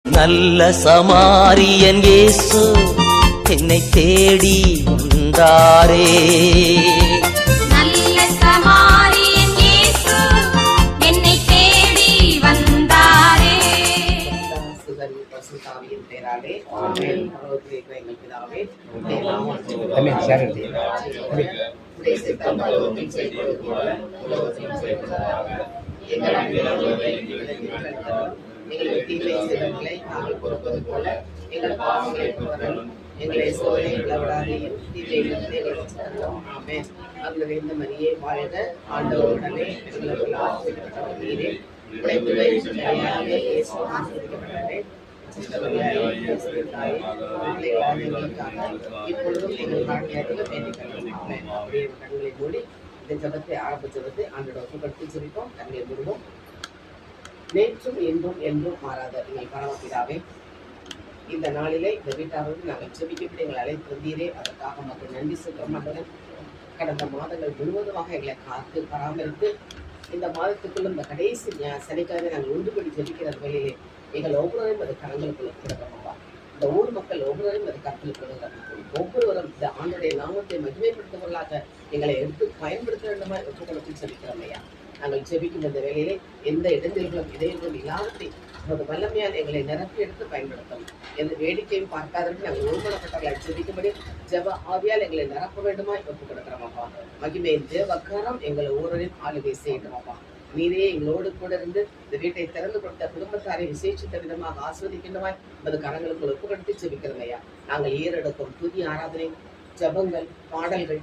நல்ல சமாரியன் இயேசு என்னை தேடி வந்தாரே. நல்ல சமாரியன் இயேசு என்னை தேடி வந்தாரே. பரிசுத்தாவியின் பெயராலே ஆமென். பரலோகத்திலே எங்கள் பிதாவே, எங்களை தீமை செய்தவர்களை நாங்கள் பொறுப்பது போல எங்கள் பாவங்களை பொறுத்தவர்களும் எங்களை சோதனையில் விடாதையும் தீமையிலிருந்து எங்களை ரட்சித்தருளும். ஆமென். அருள் நிறைந்த மரியே வாழ்க, ஆண்டவருடனே எங்களுக்கு ஆசீர்வதிக்கப்பட்டவர் நீரே. உடைத்துவை சரியாக இயேசு ஆசீர்வதிக்கப்பட்டவரே. இப்பொழுதும் எங்கள் வாழ்க்கையாக வேண்டிக்கொள்ளும். ஆமென். அப்படியே கண்களை மூடி இந்த ஜபத்தை ஆரம்ப ஜபத்தை ஆண்டோட ஒப்புக்கொடுத்து ஜெபிப்போம். கண்களை மூடுவோம். நேற்றும் இன்றும் என்றும் மாறாத எங்கள் பரமபிதாவே, இந்த நாளிலே இந்த வீட்டாரோடு நாங்கள் ஜெபிக்கப்பட்டு எங்களை அழைத்து வந்தீரே, அதற்காக மக்கள் நன்றி சொல்கிறோம். ஆண்டவரே, கடந்த மாதங்கள் முழுவதுமாக எங்களை காத்து பராமரித்து இந்த மாதத்துக்குள்ள இந்த கடைசி சனிக்கிழமை நாங்கள் ஒன்றுபடி ஜெபிக்கிற வேலையிலே எங்கள் ஒவ்வொருவரையும் அது கரங்களுக்குள்ள கிடக்கிறோம்ப்பா. இந்த ஊர் மக்கள் ஒவ்வொருவரையும் அது கருத்தில் கொடுக்கிறோம். ஒவ்வொருவரும் இந்த ஆண்டுடைய நாமத்தை மகிமைப்படுத்துவர்களாக எங்களை எடுத்து பயன்படுத்த வேண்டுமா ஒப்புக்கொடுத்து ஜெபிக்கிறோம் ஐயா. நாங்கள் ஜெபிக்கும் இந்த வேலையிலே எந்த இடைஞ்சல்களும் இடையங்களும் இல்லாததை நமது வல்லமையால் எங்களை நிரப்பி எடுத்து பயன்படுத்தும். எந்த வேடிக்கையும் பார்க்காதற்கு நாங்கள் ஒருமனப்பட்டவர்களை ஜெபிக்கும்படி ஜெப ஆவியால் எங்களை நிரப்ப வேண்டுமா ஒப்புக் கொடுக்கிறோமாப்பா. மகிமையின் தேவக்காரம் எங்களை ஒவ்வொருவரையும் ஆளுகை செய்யணுமாப்பா. நீரே எங்களோடு கூட இருந்து இந்த வீட்டை திறந்து கொடுத்த குடும்பத்தாரை விசேஷித்த விதமாக ஆஸ்வதிக்கின்றமாய் அது கரங்களுக்கு ஒப்புக்கொடுத்து ஜெபிக்கிறோம் ஐயா. நாங்கள் ஏறெடுக்கும் புதிய ஆராதனை, ஜபங்கள், பாடல்கள்,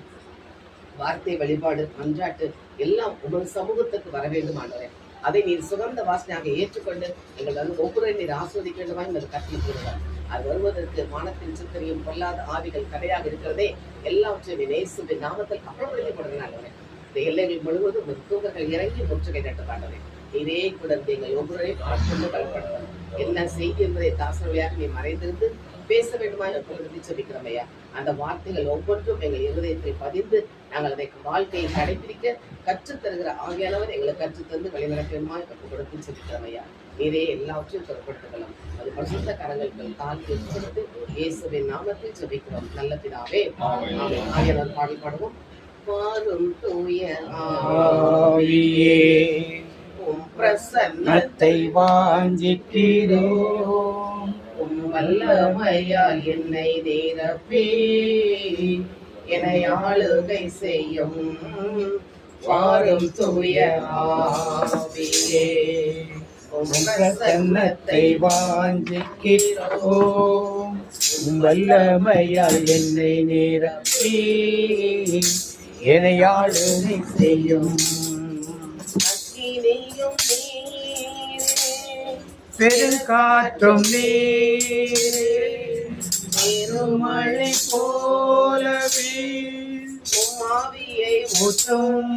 வார்த்தை வழிபாடு, மன்றாட்டு எல்லாம் உங்கள் சமூகத்துக்கு வர வேண்டும் ஆண்டவரே. அதை நீர் சுகந்த வாசனையாக ஏற்றுக்கொண்டு எங்கள் வந்து ஒவ்வொரு நீர் ஆஸ்வதிக்க வேண்டுமா என்பது கட்டில் கூறுவார். அது வருவதற்கு வானத்தின் சித்தரையும் பொல்லாத ஆவிகள் தடையாக இருக்கிறதே எல்லாவற்றையும் நேசுவின் நாமத்தில் அப்புறப்படுத்தப்படுகிறாங்க. இந்த எல்லைகள் முழுவதும் தூக்கங்கள் இறங்கி முற்றுகை நட்டுக்காண்டவை. நீரே கூட எங்கள் ஒவ்வொருவரையும் ஆட்கொண்டு பலப்படுத்தும். என்ன செய்தி என்பதை தாசனவையாக நீ மறைந்திருந்து பேச வேண்டுமா என்று சொல்லிக்கிறோம் ஐயா. அந்த வார்த்தைகள் ஒவ்வொன்றும் எங்கள் இருதயத்தை பதிந்து நாங்கள் அதை வாழ்க்கையை கடைபிடிக்க கற்றுத்தருகிற ஆகியானவர் எங்களை கற்றுத்தந்து வழிநடக்கமா கொடுத்து சொல்லிக்கிறோம் ஐயா. நீரே எல்லாவற்றையும் பொருட்படுத்தலாம். அது பரிசுத்த கரங்களுக்கு தாழ்த்தி கொடுத்து இயேசுவின் நாமத்தில் ஜெபிக்கிறோம் நல்ல பிதாவே. ஆகியானவர் பாடல் பாடுவோம். வாரும் தூய ஆவியே, உம் பிரசன்னத்தை வாஞ்சிக்கிறோம். உம் வல்லமையால் என்னை நிரப்பி என்னை ஆளுகை செய்யும். வாரும் தூய ஆவியே, உம் பிரசன்னத்தை வாஞ்சிக்கிறோம். உம் வல்லமையால் என்னை நிரப்பி என்னை ஆளுகை செய்யும். அக்கினியும் பெருங்காற்றும் நீருமழை போலவே உமாவியை ஊற்றும்.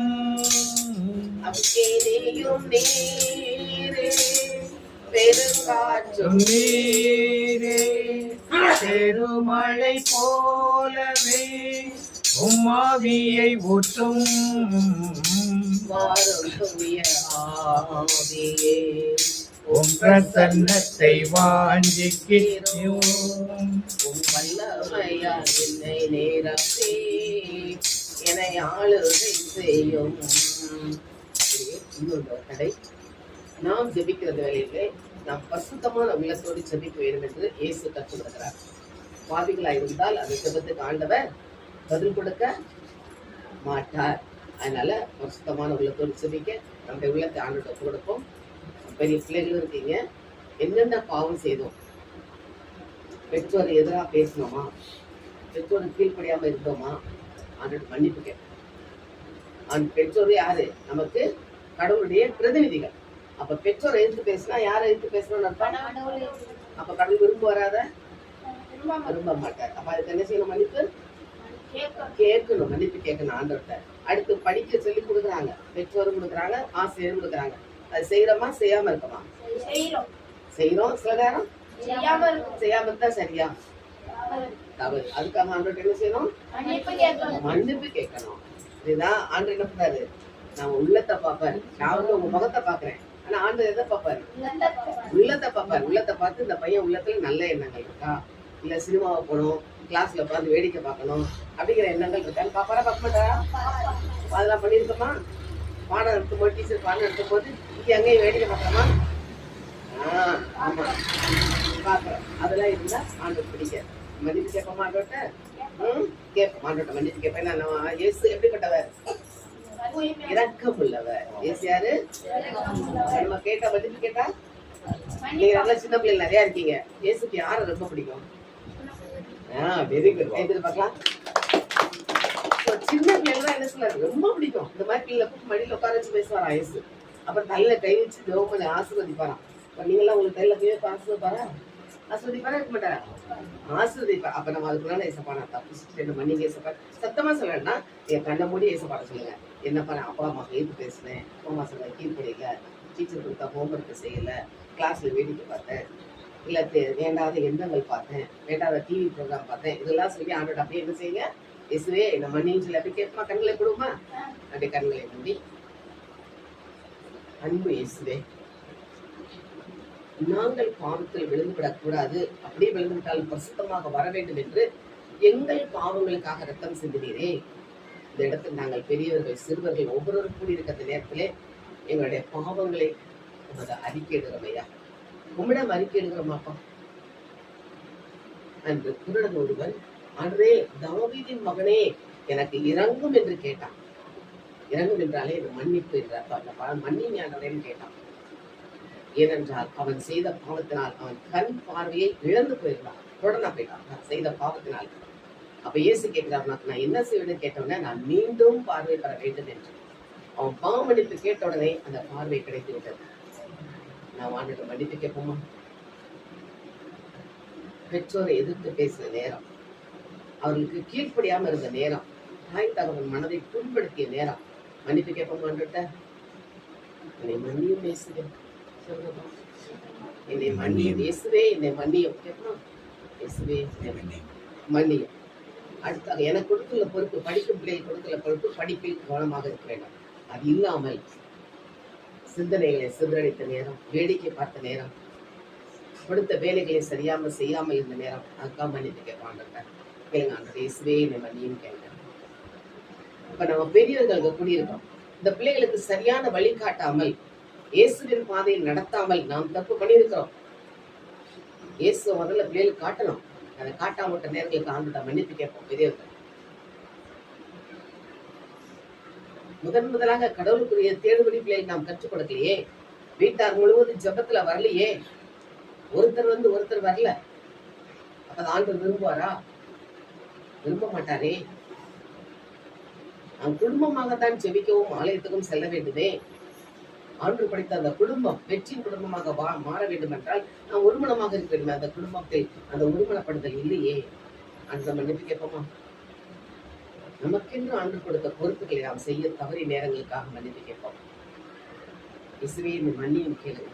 அக்கினியும் நீரே பெருங்காற்றும் நீரே பெருமழை போலவே உமாவியை ஊற்றும். வாரும் தூய ஆவியே, உம் பிரசன்னத்தை வாஞ்சிக்கிறோம். உம் வல்லமையால் என்னை நிரப்பி என்னை ஆளுகை செய்யும். அப்படியே இன்னொரு கடை நாம் ஜெபிக்கிறது வேலையிலே நாம் பரிசுத்தமான உள்ளத்தோடு ஜெபிக்க வேண்டும் என்று இயேசு கற்றுக் கொடுக்கிறார். பாவிகளாய் இருந்தால் அந்த ஜெபத்துக்கு ஆண்டவர் பதில் கொடுக்க மாட்டார். அதனால பரிசுத்தமான உள்ளத்தோடு ஜெபிக்க நம்முடைய உள்ளத்தை ஆண்டவருக்கு ஒப்பு கொடுப்போம். பெரிய பிள்ளைகளும் இருக்கீங்க. என்னென்ன பாவம் செய்தோம்? பெற்றோரை எதிராக பேசணுமா? பெற்றோரை கீழ்ப்படியாம இருந்தோமா? ஆண்டவருக்கு மன்னிப்பு கேட்போம். பெற்றோர் யாரு? நமக்கு கடவுளுடைய பிரதிநிதிகள். அப்ப பெற்றோரை எதிர்த்து பேசினா யாரை எதிர்த்து பேசணும்னு அர்த்தம்? அப்ப கடவுள் விரும்ப வராத விரும்ப மாட்டார். அப்ப அதுக்கு என்ன செய்யணும்? மன்னிப்பு கேட்கணும். மன்னிப்பு கேட்கணும் ஆண்டவர்கிட்ட. அடுத்து படிக்க சொல்லி கொடுக்குறாங்க, பெற்றோரும் கொடுக்குறாங்க, ஆசிரியரும் கொடுக்குறாங்க. அது செய்யறோமா செய்யாம இருக்கமா? செய்யறோம். சில நேரம் செய்யாம இருந்தா சரியா தவறு. அதுக்காக ஆண்டவர்கிட்ட என்ன செய்யணும்? மன்னிப்பு கேட்கணும். இதுதான் ஆண்டவர் என்ன பண்றாரு? நான் உள்ளத்தை பார்ப்பேன், நான் உங்க முகத்தை பாக்குறேன். ஆனா ஆண்டவர் எதை பார்ப்பாரு? உள்ளத்தை பார்ப்பாரு. உள்ளத்தை பார்த்து இந்த பையன் உள்ளத்துல நல்ல எண்ணங்கள் இருக்கா, இல்ல சினிமாவை போகணும், கிளாஸ்ல உட்காந்து வேடிக்கை பார்க்கணும் அப்படிங்கிற எண்ணங்கள் இருக்கான்னு பாப்பாரா பார்க்க மாட்டாரா? அதெல்லாம் பண்ணியிருக்கோமா? பாடம் எடுக்கும் போது, டீச்சர் பாடம் எடுக்கும் போது இங்கே அங்கேயும் வேடிக்கை பார்க்கலாமா? ஆமா பார்க்குறோம். அதெல்லாம் இருந்தா ஆண்டவர் பிடிக்காது. மன்னிப்பு கேட்போமா ஆண்டவர்கிட்ட? கேட்போம். ஆண்டவர்கிட்ட மன்னிப்பு கேட்பேன். நான் இயேசு எப்படிப்பட்டவர்? இரக்கம் உள்ளவர். இயேசு யாரு? நம்ம கேட்டா மன்னிப்பு கேட்டா, நீங்க நல்லா சின்ன பிள்ளைங்க நிறைய இருக்கீங்க, இயேசுக்கு யாரை ரொம்ப பிடிக்கும்? Very good. கைது பார்க்கலாம். சின்ன பிள்ளைங்க என்ன சொல்றாரு? ரொம்ப பிடிக்கும். இந்த மாதிரி பிள்ளைல கூட்டு மடியில உட்கார வச்சு பேசுவாரா இயேசு. அப்புறம் தலையில கை வச்சு ஜெபம் பண்ணி ஆசீர்வதிப்பாராம். நீங்களாம் உங்களுக்கு கையில கை வச்சு ஆசீர்வதிப்பாரா? ஆசீர்வதிப்பாரா இருக்க மாட்டாரா? ஆசீர்வதிப்பார். அப்ப நம்ம அதுக்குள்ள ஏசப்பா நான் தப்பு என்ன மன்னிங்க ஏசப்பா. சத்தமா சொல்லணும்னா என் கண்ணை மூடி ஏசப்பாட சொல்லுங்க. என்னப்பா நான் அப்பா அம்மா எதிர்த்து பேசினேன், அம்மா சொல்ல கீழ்படியில, டீச்சர் கொடுத்தா ஹோம்ஒர்க் செய்யல, கிளாஸ்ல வேடிக்கை பார்த்தேன், இல்ல வேண்டாத எண்ணங்கள் பார்த்தேன், வேண்டாத டிவி ப்ரோக்ராம் பார்த்தேன், இதெல்லாம் சொல்லி ஆண்டோட அப்படியே என்ன செய்யுங்க? இயேசுவே என்ன மன்னின்னு சொல்லி அப்படி கேட்பா. கண்களை கொடுமா? அப்படியே கண்களை மூடி அன்பு இயேசுவே, நாங்கள் பாவத்தில் விழுந்துவிடக் கூடாது, அப்படியே விழுந்துவிட்டால் பரிசுத்தமாக வர வேண்டும் என்று எங்கள் பாவங்களுக்காக ரத்தம் சிந்தினீரே. இந்த இடத்தில் நாங்கள் பெரியவர்கள் சிறுவர்கள் ஒவ்வொருவரும் கூடியிருக்கிற நேரத்திலே எங்களுடைய பாவங்களை உமது அறிக்கையிடுகிறோம் ஐயா. உம்மிடம் அறிக்கையிடுகிறோமாப்பா. அன்று குருடன் ஒருவன், அன்றே தாவீதின் மகனே எனக்கு இறங்கும் என்று கேட்டான். இறங்கும் என்றாலே மன்னிப்பு என்றார். மன்னின் ஆண்டவரேன்னு கேட்டான். ஏனென்றால் அவன் செய்த பாவத்தினால் அவன் கண் பார்வையை இழந்து போயிருந்தான். தொடர்ந்து போயிட்டான் செய்த பாவத்தினால். அப்ப இயேசு கேட்கிறார், நான் என்ன செய்வேன்னு கேட்டவுடனே நான் மீண்டும் பார்வை பெற வேண்டும் என்று. அவன் பாவ மன்னிப்பு கேட்ட உடனே அந்த பார்வை கிடைத்து விட்டது. நான் ஆண்டவரை மன்னிப்பு கேட்போமா? பெற்றோரை எதிர்த்து பேசின நேரம், அவர்களுக்கு கீழ்ப்படியாம இருந்த நேரம், தாய் தகவன் மனதை புண்படுத்திய நேரம், மன்னிப்பு கேட்போமா? ஆண்டவர்கிட்ட என்னை மன்னியும் இயேசுவே, என்னை மன்னியும் இயேசுவே, என்னை மன்னியும் கேட்போம். இயேசுவே மன்னியும். அடுத்தாக எனக்கு கொடுத்துள்ள பொறுப்பு, படிக்கும் பிள்ளைகள் கொடுத்துள்ள பொறுப்பு, படிப்பில் கவனமாக இருக்க வேண்டும். அது இல்லாமல் சிந்தனைகளை சிதறடித்த நேரம், வேடிக்கை பார்த்த நேரம், கொடுத்த வேலைகளை சரியாம செய்யாமல் இருந்த நேரம், அதுக்காக மன்னிப்பு கேட்பாங்க. கேளுங்க ஆண்டவரே, இயேசுவே என்னை மன்னியும் கேளுங்க. இப்ப நம்ம பெரியவர்கள் கூடியிருக்கோம். இந்த பிள்ளைகளுக்கு சரியான வழி காட்டாமல், இயேசுவின் பாதையில் நடத்தாமல் நாம் தப்பு பண்ணியிருக்கிறோம். இயேசு முதல்ல பிள்ளைகளுக்கு காட்டணும். அதை காட்டாம விட்ட நேரங்களுக்கு ஆண்டுட்டா மன்னிப்பு கேட்போம். பெரியவர்கள் முதலாக கடவுளுக்குரிய தேடுபடி பிள்ளைகள் நாம் கற்றுக் கொடுக்கலையே. வீட்டார் முழுவதும் ஜபத்துல வரலையே. ஒருத்தர் ஒருத்தர் வரல. அப்ப ஆண்டு விரும்புவாரா? விரும்ப மாட்டாரே. நாம் குடும்பமாகத்தான் ஜெபிக்கவும் ஆலயத்துக்கும் செல்ல வேண்டுமே. ஆண்டு படித்த அந்த குடும்பம் வெற்றி குடும்பமாக மாற வேண்டும் என்றால் நாம் ஒருமனமாக இருக்க வேண்டும். அந்த குடும்பத்தில் அந்த ஒருமனப்படுதல் இல்லையே. அந்த மன்னிப்பு கேட்போமா? நமக்கென்று ஆண்டு கொடுத்த பொறுப்புகளை நாம் செய்ய தவறிய நேரங்களுக்காக மன்னிப்பு கேட்போம். இயேசுவே இந்த மன்னியும் கேளுங்க.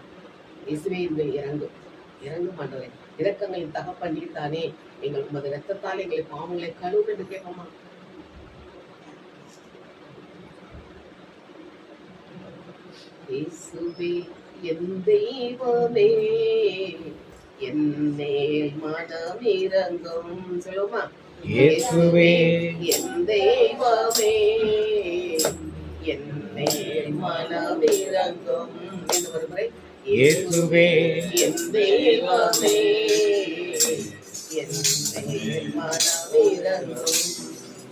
இயேசுவே இந்த இறங்கும் ஆண்டவரே, இரக்கங்களின் தகப்பன் நீர் தானே. எங்கள் உமது இரத்தத்தால் எங்களை பாவங்களை கழுவு என்று கேட்போமா? இயேசுவே என் தெய்வமே, என்னேல் மனம் இறங்கும். சொல்லுமா? இயேசுவே என் தெய்வமே, என்னேல் மனம் இறங்கும் என்று ஒரு முறை. இயேசுவே என் தெய்வமே, என்னேல் மனம் இறங்கும்.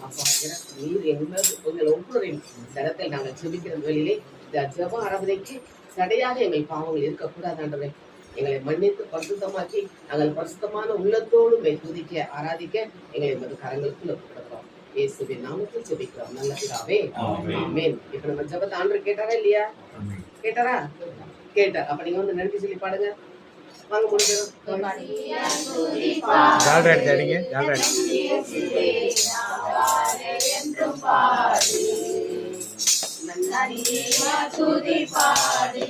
அப்பா நீர் எங்கள் உங்கள் ஒவ்வொருவரையும் தரத்தில் நாங்கள் செபிக்கிற வேளையிலே இந்த ஜெப ஆராதனைக்கு தடையாக எங்கள் பாவங்கள் இருக்கக்கூடாது ஆண்டவரே. எங்களை மன்னித்து பரிசுத்தமாக்கி நாங்கள் பரிசுத்தமான உள்ளத்தோடு துதிக்க ஆராதிக்க எங்களை எமது கரங்களுக்குள் ஒப்புக்கொடுக்கிறோம். இயேசுவின் நாமத்தில் ஜெபிக்கிறோம் நல்ல பிதாவே, ஆமென். இப்ப நம்ம ஜெபத்தை ஆண்டவர் கேட்டாரா இல்லையா? கேட்டாரா? கேட்டார். அப்ப நீங்க வந்து நன்றி சொல்லி பாடுங்க. வாங்க முடியும். துதி பாடு,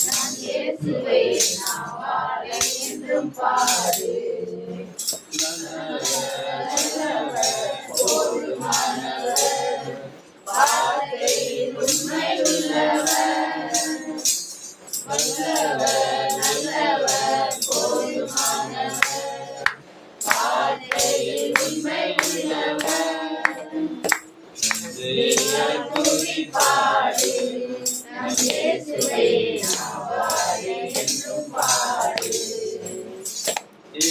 நான் இயேசுவை நாவாழ என்றும் பாடு. வார்த்தையில் உண்மை உள்ளவர், துதி பாடு நம் இயேசுவை நாவாலே என்றும் பாடு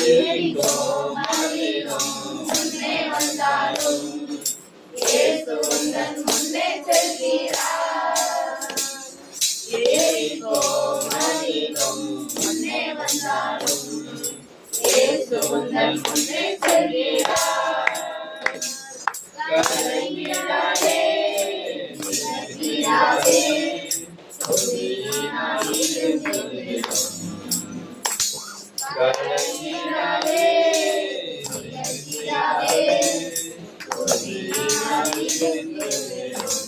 எரிகோ மதிலும் முன்னே வந்தாலும் இயேசு உந்தன் முன்னே செல்கிறார் எரிகோ மதிலும் முன்னே வந்தாலும் இயேசு உந்தன் முன்னே செல்கிறார் கலங்கிடாதே விலகிடாதே துதியினால் இருந்திடும் கலங்கிடாதே விலகிடாதே துதியினால் இருந்திடும்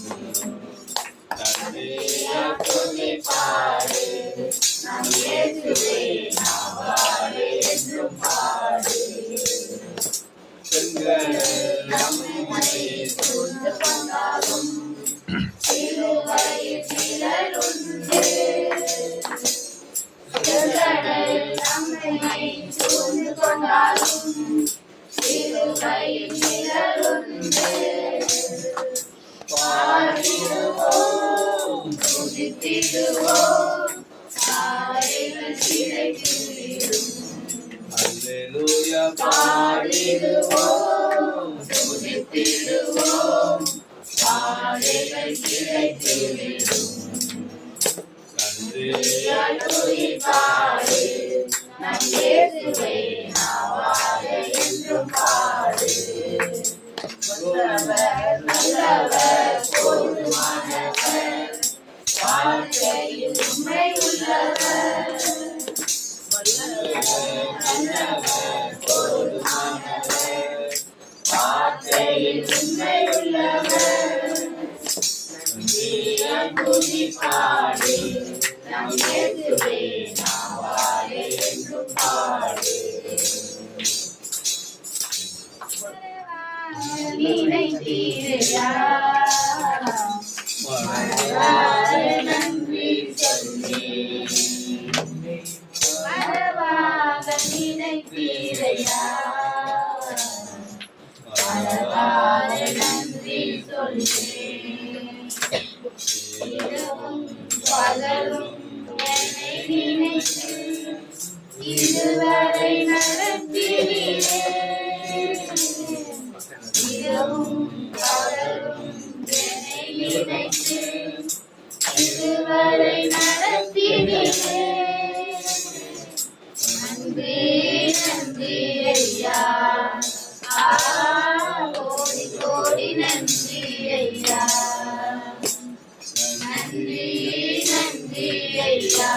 நன்றியா துதி பாடு நம் இயேசுவை நாவாலே என்றும் பாடு நம்மை சூழ்ந்து கொண்டாலும் சிலுவையில் நிழலுண்டு நம்மை சூழ்ந்து கொண்டாலும் சிலுவையில் நிழலுண்டு பாடிடுவோம் துதித்திடுவோம் சாலைகள் கிடைத்திடும் பாடிடுவோம் துதித்திடுவோம் பாதைகள் கிடைத்திடும் துதி பாடு நம் இயேசுவை நாவாலே என்றும் பாடு நல்லவர் போதுமானவர் வாழ்க்கையில் உண்மை உள்ளவர் நல்லவர் போதுமானவர் வார்த்தையில் உண்மை உள்ளவர் துதி பாடு நம் இயேசுவை நாவாலே என்றும் பாடு நினைத்தீரையா மனதார நன்றி சொல்லி மறவாத நினைத்தீரையா மனதார நன்றி சொல்லி இரவும் பகலும் என்னை நினைத்து இதுவரை நடத்தினீரே இரவும் பகலும் என்னை நினைத்து இதுவரை நடத்தினீரே நன்றி நன்றி ஐயா கோடி கோடி நன்றி ஐயா நன்றி நன்றி ஐயா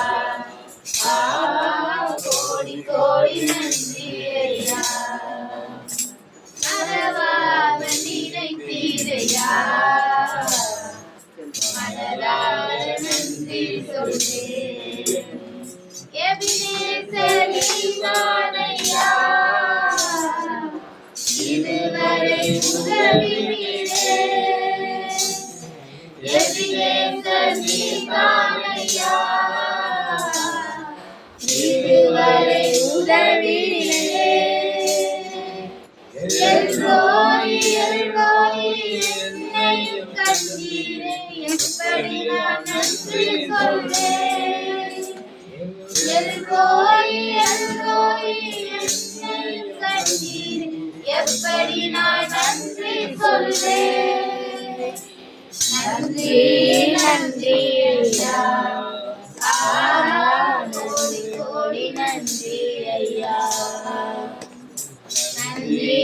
கோடி கோடி நன்றி ஐயா மறவாத நினைத்தீரையா மனதார நன்றி சொல்வேன் எபினேசரியானையா இதுவரை உதவினீரே எபினேசரியானையா இதுவரை உதவினீரே எல்ரோய் எல்ரோய் என்னையும் கண்டீரே எப்படி நான் நன்றி சொல்வேன் எல்ரோய் எல்ரோய் என்னையும் கண்டீரே எப்படி நான் நன்றி சொல்வேன் நன்றி நன்றி ஐயா கோடி கோடி நன்றி ஐயா நன்றி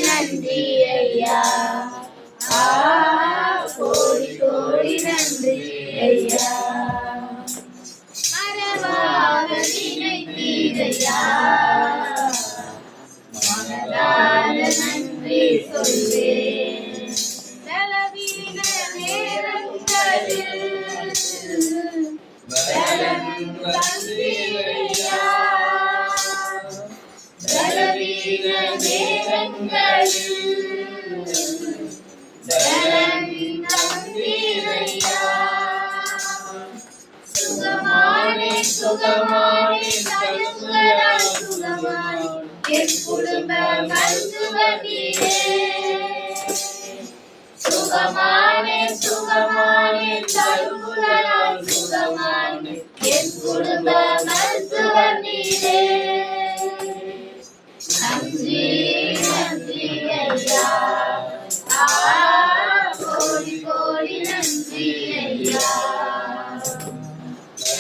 நன்றி ஐயா கோடி கோடி நன்றி ஐயா மறவாத நினைத்தீரையா மனதார நன்றி சொல்வேன் பலவீன நேரங்களில் பலன் தந்தீரையா பலவீன நேரங்களில் பலன் தந்தீரையா சுகமானே சுகமானே தயங்குகிறாய் சுகமானே என் குடும்ப மருத்துவ நீரே சுகமானேன் சுகமானேன் தழும்புகளால் சுகமானேன் என் குடும்ப மருத்துவர் நீரே நன்றி நன்றி ஐயா கோடி கோடி நன்றி ஐயா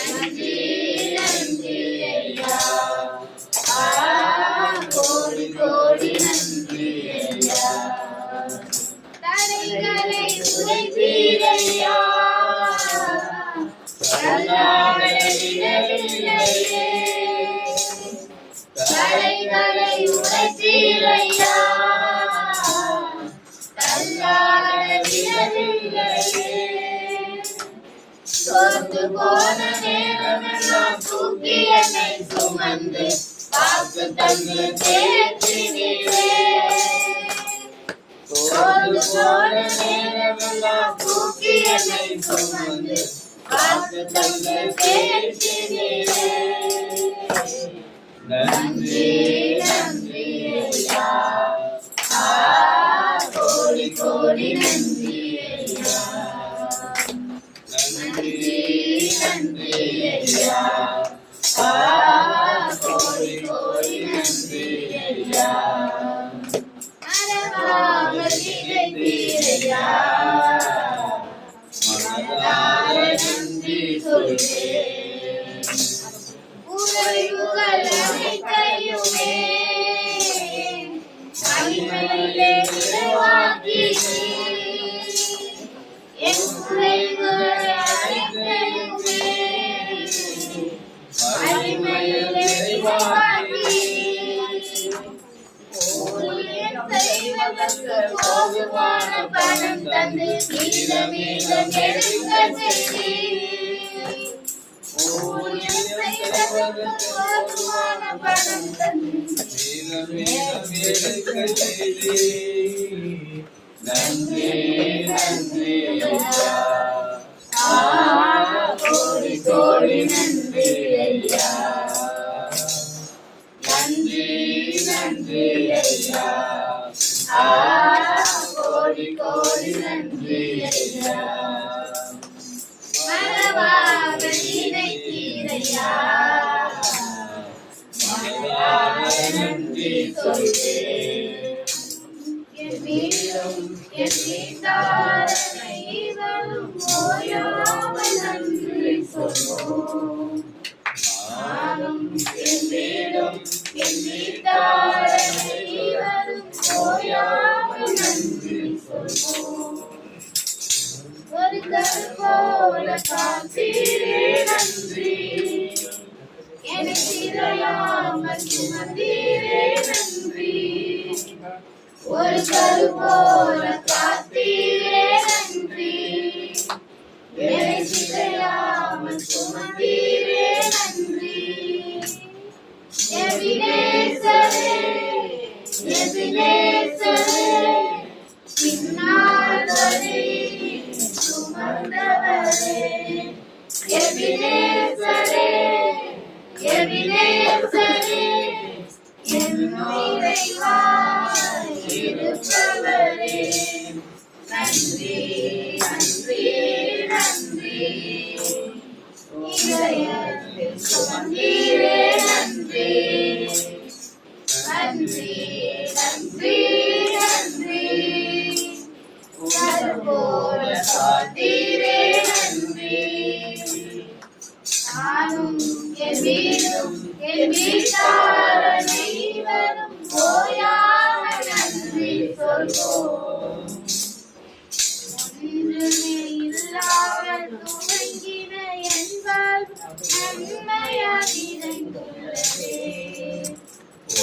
நன்றி நன்றி ஐயா கோடி கோடி நன்றி ஐயா தடைகளை உடைத்தீரையா தள்ளாடவில்லையே தடைகளை உடைத்தீரையா தள்ளாடவில்லையே சோர்ந்து போன நேரமெல்லாம் தூக்கி என்னை சுமந்து காத்து தந்து தேற்றினீரே சோர்ந்து போன நேரமெல்லாம் தூக்கி என்னை சுமந்து காத்து தந்து தேற்றினீரே நன்றி நன்றி ஐயா கோடி கோடி நன்றி ஐயா நன்றி நன்றி ஐயா கோடி கோடி நன்றி ஐயா மனதார நினைத்தீரையா மனதார நன்றி சொல்வேன் உறைவுகள் அனைத்தையுமே மகிமையிலே நிறைவாக்கினீர் என் குறைவுகள் அனைத்தையுமே மகிமையிலே நிறைவாக்கினீர் ஊழியம் செய்வதற்கு போதுமான பணம் தந்து மீதம் மீதம் எடுக்க செய்தீர் ஊழியம் செய்வதற்கு போதுமான பணம் தந்து நன்றி நன்றி ஐயா கோடி கோடி நன்றி ஐயா நன்றி நன்றி ஐயா கோடி கோடி நன்றி ஐயா மனவாக நினைத்தீரையா நன்றி சொல்வேன் என் மீதும் என் வீட்டாரனை வரும் ஓயாமல் நன்றி சொல்வோம் நானும் என் வீடும் என் வீட்டாரனை வரும் ஓயாமல் நன்றி சொல்வோம் ஒரு கருப்போல காத்தீரே நன்றி என்னை சிறையாமல் சுமந்தீரே நன்றி ஒரு கருப்போல காத்தீரே நன்றி என்னை சிறையாமல் சுமந்தீரே நன்றி எபினேசரே எபினேசரே பின்னால் வரை சுமந்தவரே எபினேசரே எபினேசரே என் நிறைவாய் இருப்பவரே நன்றி நன்றி நன்றி இதயத்தில் சுமந்தீரே நன்றி நன்றி நன்றி நன்றி கருப்போல காத்தீரே நன்றி நானும் என் வீடும் என் வீட்டார் அனைவரும் ஓயாமல் நன்றி சொல்வோம் ஒன்றுமே இல்லாமல் துவங்கின என் வாழ்வு நன்மையால் நிறைந்துள்ளதே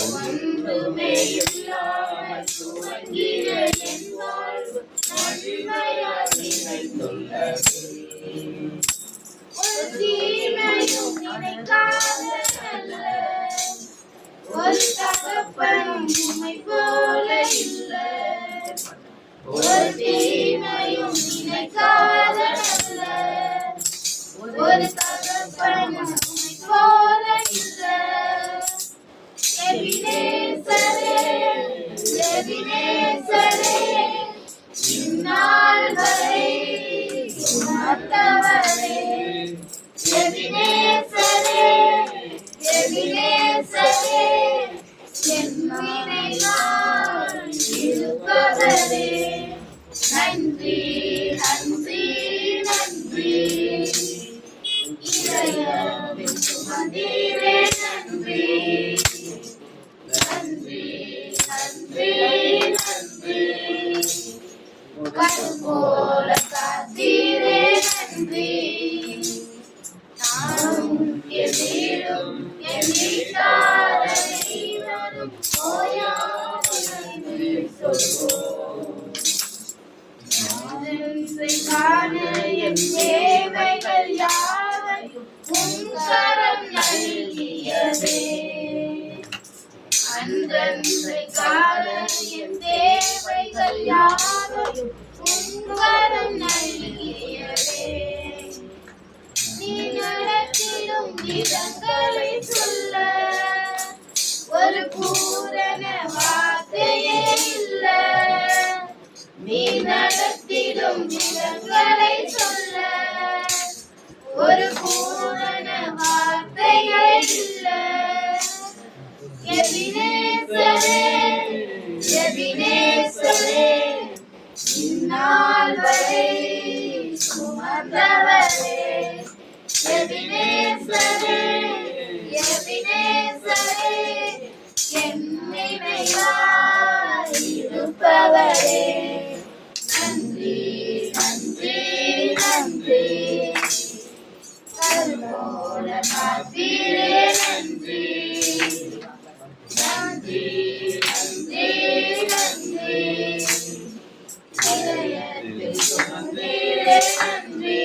ஒன்றுமே இல்லாமல் துவங்கின என் வாழ்வு நன்மையால் நிறைந்துள்ளதே ஒரு தீமையும் நினைக்காத நல்ல ஒரு தகப்பன் உம்மை போல இல்லை ஒரு தீமையும் நினைக்காத நல்ல ஒரு தகப்பன் உம்மை போல இல்லை எபினேசரே எபினேசரே இந்நாள் வரை சுமந்தவரே எபினேசரே எபினேசரே என் நினைவாய் இருப்பவரே நன்றி நன்றி நன்றி இதயத்தின் சுமந்தீரே நன்றி நன்றி நன்றி நன்றி கண் போல காத்தீரே நன்றி நானும் எதிரும் என் வீட்டார் அனைவரும் ஓயாமல் நன்றி சொல்வோம் நானென்றை காண என் தேவைகள் யாவையும் உன் கரம் நல்கியதே அன்றென்றை காண என் தேவைகள் யாவையும் உன் கரம் நல்கியதே நீ நடத்திடும் விதங்களை சொல்ல ஒரு பூரண வார்த்தையே இல்ல நீ நடத்திடும் விதங்களை சொல்ல ஒரு பூரண வார்த்தையே இல்ல எபினேசரே எபினேசரே இந்நாள் வரை சுமந்தவரே எபினேசரே எபினேசரே என் நினைவாய் இருப்பவரே நன்றி நன்றி நன்றி கல்போல காத்தீரே நன்றி நன்றி நன்றி நன்றி இதயத்தில் சுமந்தீரே நன்றி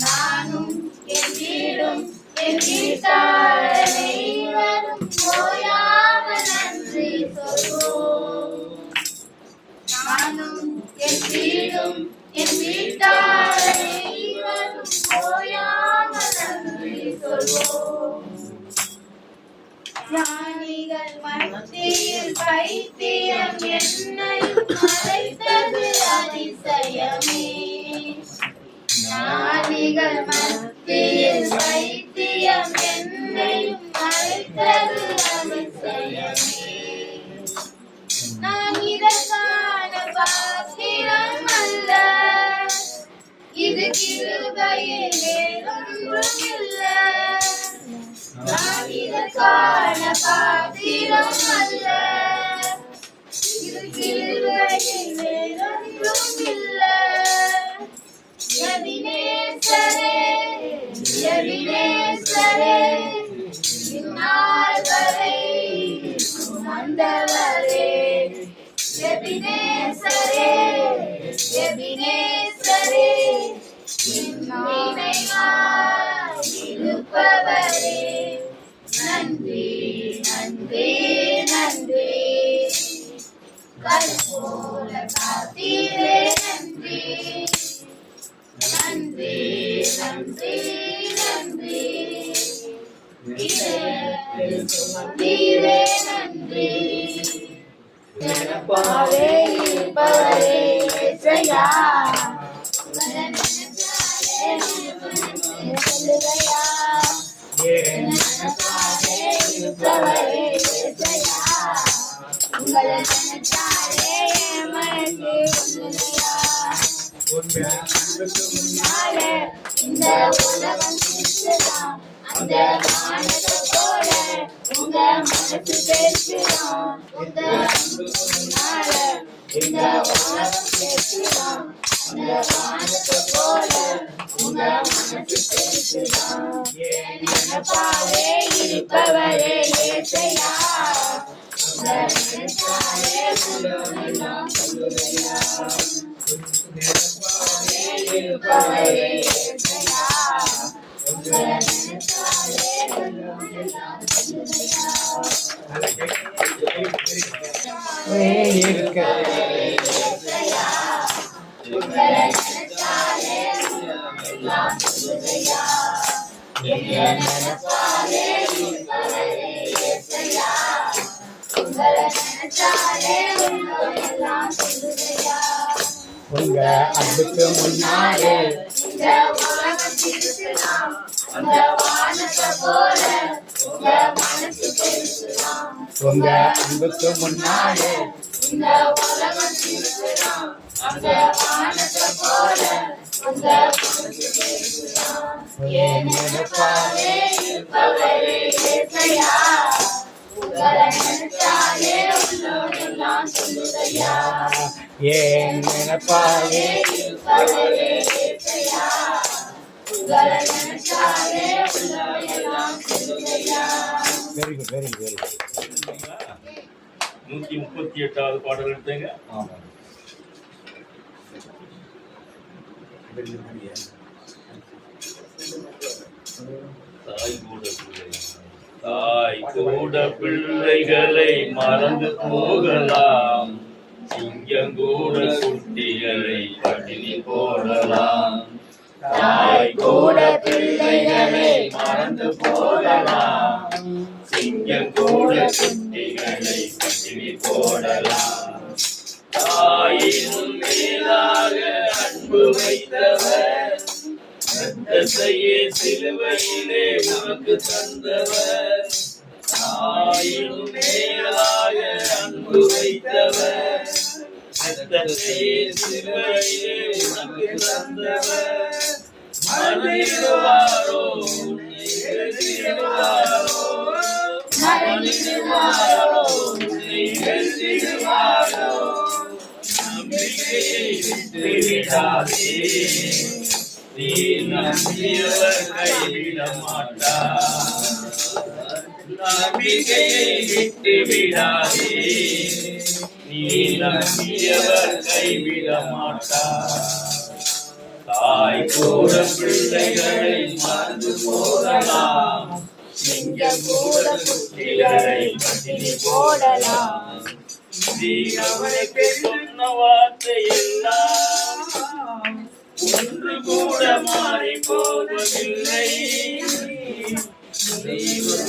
நானும் என் வீடும் என் வீட்டார் அனைவரும் ஓயாமல் நன்றி சொல்வோம் நானும் என் வீடும் என் வீட்டார் அனைவரும் ஓயாமல் நன்றி சொல்வோம் ஞானிகள் மத்தியில் பைத்தியம் என்னையும் அழைத்தது அதிசயமே ஞானிகள் மத்தியில் பைத்தியம் என்னையும் அழைத்தது அதிசயமே நான் இதற்கான பாத்திரம் அல்ல இது கிருபையில் வேறொன்றும் இல்ல நான் இதற்கான பாத்திரம் அல்ல இது கிருபையில் வேறொன்றும் இல்ல எபினேசரே எபினேசரே இந்நாள் வரை சுமந்தவரே எபினேசரே எபினேசரே நினைவாய் இருப்பவரே நன்றி நன்றி நன்றி கல்போல காத்தீரே நன்றி நன்றி நன்றி நன்றி இதயத்தில் சுமந்தீரே நன்றி நினைப்பாரே இருப்பவரே இயேசையா உங்களை நினைச்சாலே சொல்லுகையா நினைப்பாரே இருப்பவரே இயேசையா உங்களை நினைச்சாலே மனசே சொல்லுகையா முன்னாலே இந்த உலகம் சிரிச்சுதான் அந்த வானத்தை போல உங்க மனசு பேசுதான் உங்க முன்னால இந்த உலகம் சிரிச்சுதான் அந்த வானத்தை போல உங்க மனசு பேசுதான் நினைப்பாவே இருப்பவரே ஏசையா உங்களை நினைச்சாலே எல்லாம் சொல்லுகையா இருப்பவரே இயேசையா உங்களை நினைச்சாலே எல்லாம் சொல்லுகையா இயேசையா உங்களை நினைச்சாலே எல்லாம் சொல்லுகையா என்னை நினைச்சாலே இருப்பவரே இயேசையா உங்களை நினைச்சாலே எல்லாம் சொல்லுகையா உங்க அன்புக்கு முன்னாலே இந்த உலகம் திருத்தலாம். அந்த வானத்தை போல உங்க மனசு பெருசலாம். உங்க அன்புக்கு முன்னாலே இந்த உலகம் திருத்தலாம். அந்த வானத்தை போல உங்க மனசு பெருசலாம். என் நினைப்பாலே இருப்பவரே இயேசையா. உங்களை நினைச்சாலே உள்ளோடெல்லாம் சொல்லுதையா. ஏன் நினைப்பாலே இருப்பவரே இயேசையா. உங்களை நினைச்சாலே உள்ளோடெல்லாம் சொல்லுதையா. Very good very good very good 138வது பாடல் எடுத்தேங்க. ஆமாம் தாய் கூட பிள்ளைகளை மறந்து போகலாம். சிங்கம் கூட குட்டிகளை பட்டினி போடலாம். தாய் கூட பிள்ளைகளை மறந்து போகலாம். சிங்கம் கூட குட்டிகளை பட்டினி போடலாம். தாயினும் மேலாக அன்பு வைத்தவர், ரத்தத்தையே சிலுவையிலே உனக்கு தந்தவர். தாயினும் மேலாக அன்பு வைத்தவர், ரத்தத்தையே சிலுவையிலே உனக்கு தந்தவர். மறந்திடுவாரோ உன்னை வெறுத்திடுவாரோ, மறந்திடுவாரோ உன்னை வெறுத்திடுவாரோ. நம்பிக்கையை விட்டு விடாதே, நீ நம்பியவர் கைவிட மாட்டார். நம்பிக்கையை விட்டு விடாதே, நீ நம்பியவர் கைவிட மாட்டார். தாய் கூட பிள்ளைகளை மறந்து போகலாம். சிங்கம் கூட குட்டிகளை பட்டினி போடலாம். நீ அவனுக்கு சொன்ன வார்த்தை எல்லாம் ஒன்று கூட மாறி போவதில்லை. நீ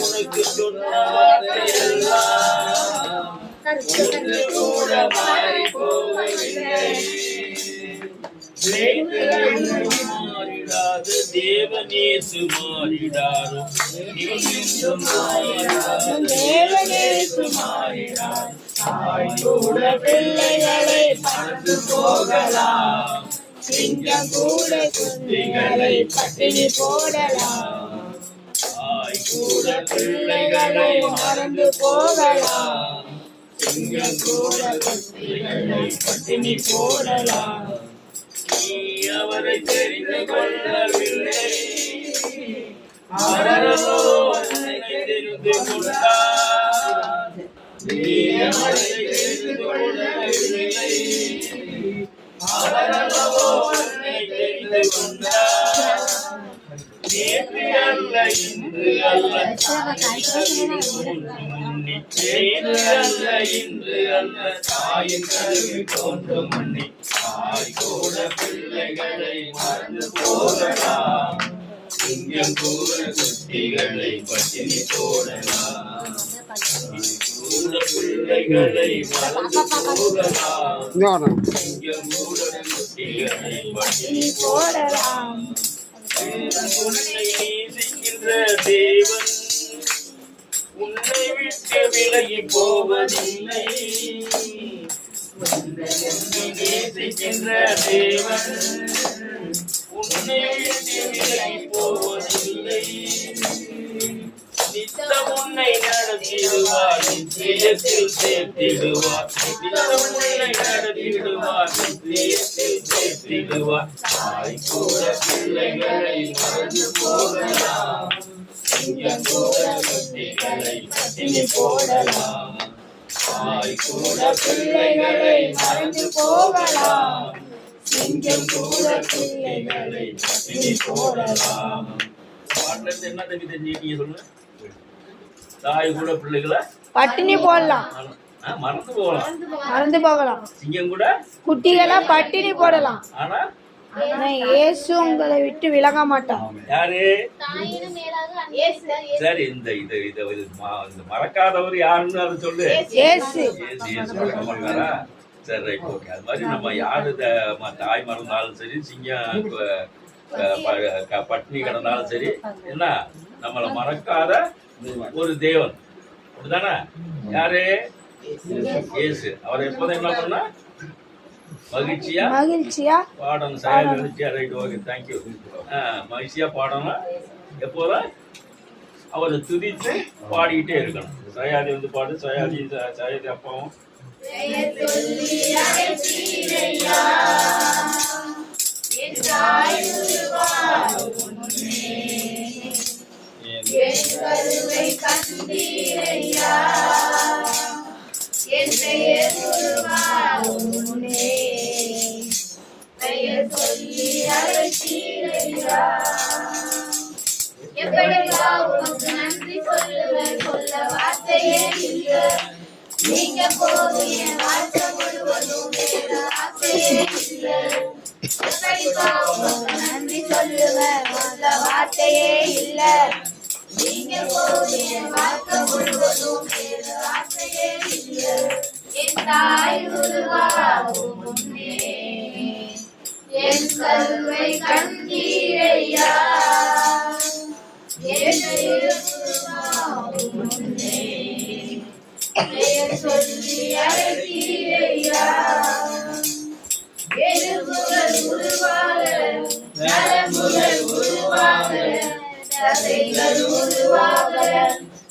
உனக்கு சொன்ன வார்த்தை எல்லாம் ஒன்று கூட மாறி போவதில்லை. மாறிடாத தேவனேசு மாறிடாரோ, தேவனேசு மாறிடார். தாய் கூட பிள்ளைகளை மறந்து போகலாம். சிங்கம் கூட குட்டிகளை பட்டினி போடலாம். தாய் கூட பிள்ளைகளை மறந்து போகலாம். சிங்கம் கூட குட்டிகளை பட்டினி போடலாம். நீ அவரை தெரிந்து கொள்ளவில்லை, அவரோ உன்னை தெரிந்து கொண்டார். நீ அவரை தெரிந்து கொள்ளவில்லை, அவரோ உன்னை தெரிந்து கொண்டார். நேற்று அல்ல இன்று அல்ல, நேற்று அல்ல இன்று அல்ல, தாயின் கருவி தோன்றும் மண்ணி. தாய் கூட பிள்ளைகளை மறந்து போகலாம். சிங்கம் கூட குட்டிகளை பட்டினி போடலாம். கூட பிள்ளைகளை மறந்து போகலாம். சிங்கம் கூட குட்டிகளை பட்டினி போடலாம். உன்னை நேசிக்கின்ற தேவன் உன்னை விட்டு விலகி போவதில்லை. நேசிக்கின்ற தேவன் உன்னை விட்டு விலகி போவதில்லை. நித்தம் உன்னை நடத்திடுவார், நித்தியத்தில் சேர்த்திடுவார். நித்தம் உன்னை நடத்திடுவார், நித்தியத்தில் சேர்த்திடுவார். தாய் கூட பிள்ளைகளை மறந்து போகலாம். சிங்கம் கூட குட்டிகளை பட்டினி போடலாம். தாய் கூட பிள்ளைகளை மறந்து போகலாம். சிங்கம் கூட பிள்ளைகளை பட்டினி போடலாம். பாடல என்ன தம்பி தெரிஞ்சுக்கிட்டீங்க சொல்லுங்க. தாய் கூட பிள்ளைகளை பட்டினி போடலாம், மறந்து போகலாம். மறந்து போகலாம். சிங்கம் கூட குட்டிகளை பட்டினி போடலாம். ஆனா ஆனா இயேசு உங்களை விட்டு விலக மாட்டான். யாரு? சரி, இந்த இது இது இது இந்த மறக்காதவர் யாருன்னு அதை சொல்லு. இயேசு இயேசு மறக்க மாட்டாரா? சரி ரைட் ஓகே. அது மாதிரி நம்ம யாரு தாய் மறந்தாலும் சரி, சிங்கம் பட்னி கிடந்தாலும் சரி, என்ன நம்மளை மறக்காத ஒரு தேவன் அப்படிதானே? யாரு? இயேசு. அவர் எப்போதும் என்ன பண்ணா மகிழ்ச்சியா பாடணும். செயல் மகிழ்ச்சியா. Right okay, thank you. மகிழ்ச்சியா பாடணும். எப்போதும் அவரை துதித்து பாடிக்கிட்டே இருக்கணும். சயாதி வந்து பாடு. சயாதி அப்பாவும் எப்படிவா உமக்கு நன்றி சொல்லுவேன், சொல்ல வார்த்தையே இல்லை. நீங்க போதும் என் வாழ்க்கை முழுவதும், வேற ஆசையே இல்லை. எப்படிவா உமக்கு நன்றி சொல்லுவேன், சொல்ல வார்த்தையே இல்லை. நீங்க போதும் என் வாழ்க்கை முழுவதும், வேற ஆசையே இல்லை. என் தாய் உருவாகும் முன்னே என் கருவை கண்டீரையா, சொல்லி அழைத்தீரையா. எலும்புகள் உருவாக, நரம்புகள் உருவாக, தசைகள் உருவாக,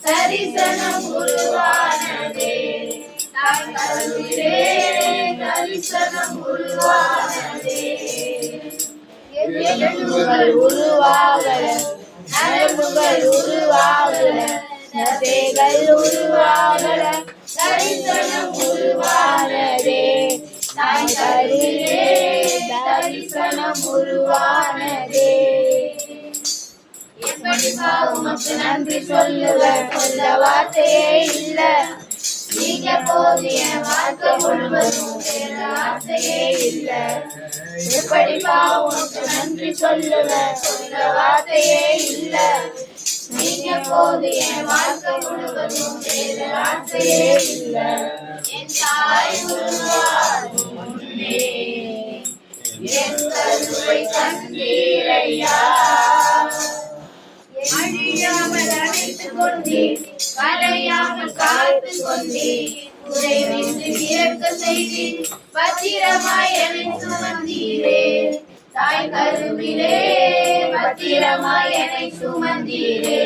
தரிசனம் உருவானதே. தாய் கருவிலே தரிசனம் உருவானதே. எலும்புகள் உருவாக, நரம்புகள் உருவாகல, தசைகள் உருவாகல, தரிசனம் உருவானதே. தாய் கருவிலே தரிசனம் உருவானதே. எப்படிப்பா உமக்கு நன்றி சொல்லுவேன், சொல்ல வார்த்தையே இல்ல. நீங்க போதிய வாழ்க்கை முழுவதும், வேற ஆசையே இல்ல. எப்படிப்பா உமக்கு நன்றி சொல்லுவேன், சொல்ல வார்த்தையே இல்ல. நீங்க போதிய வாழ்க்கை முழுவதும், வேற ஆசையே இல்ல. என் தாய் உருவாகும் முன்னே என் கருவை கண்டீரையா. அழியாமல் அழைத்துக் கொண்டீர், கரையாமல் காத்து கொண்டீர், குறைவின்றி இறக்க செய்தீர், பத்திரமாய் என்னை சுமந்தீரே. தாய் கருவிலே பத்திரமாய் என்னை சுமந்தீரே.